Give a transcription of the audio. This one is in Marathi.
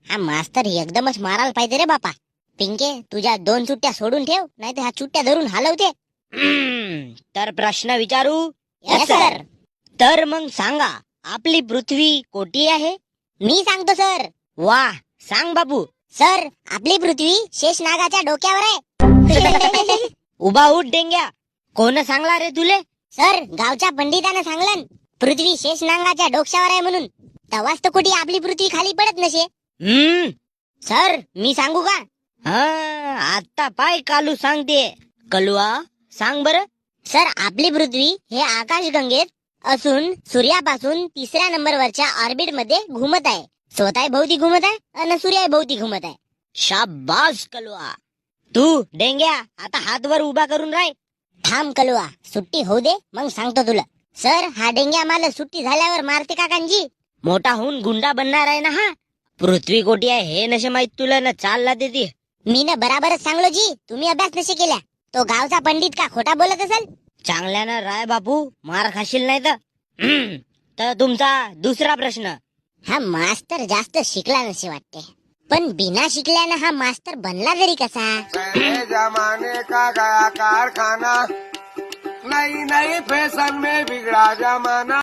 हा मास्तर एकदमच मारायला पाहिजे रे बापा. पिंके, तुझ्या 2 सुट्ट्या सोडून ठेव, नाही तर ह्या चुट्ट्या धरून हलवते. तर प्रश्न विचारू? Yes, sir. तर मग सांगा, आपली पृथ्वी कोठी आहे? मी सांगतो सर. वा, सांग बाबू. सर, आपली पृथ्वी शेषनागाच्या डोक्यावर आहे. उभा उठ डेंग्या. कोण सांगला रे तुले? सर, गावच्या पंडितानं सांगलन पृथ्वी शेषनागाच्या डोक्यावर आहे म्हणून. तवाच तर कुठे आपली पृथ्वी खाली पडत नसे. सर, मी सांगू का? आता पाय कालू सांगते. कलुआ, सांग बर. सर, आपली पृथ्वी हे आकाशगंगेत असून सूर्यापासून 3ऱ्या नंबरवरच्या ऑर्बिट मध्ये घुमत आहे. स्वतः भोवती घुमत आहे आणि सूर्या भोवती घुमत आहे. शाबास कलुआ. तू डेंग्या आता हात वर उभा करून राह. थांब कलुआ, सुट्टी होऊ दे, मग सांगतो तुला. सर, हा डेंग्या मला सुट्टी झाल्यावर मारते का कांजी? मोठा होऊन गुंडा बनणार आहे ना हा. पृथ्वी कोठी आहे हे नशे माहित तुला ना चालला देते. मी ना बराबरच सांगलो जी, तुम्ही अभ्यास नसे केल्या. तो गावचा पंडित का खोटा बोलत असेल? चांगल्यानं राय बापू, मार खाशील नाही तर. तर तुमचा दुसरा प्रश्न. हा मास्तर जास्त शिकला नसे वाटते, पण बिना शिकल्यानं हा मास्तर बनला तरी कसा? नए जमाने का गया कारखाना, नई नई फैशन में बिगड़ा जमाना.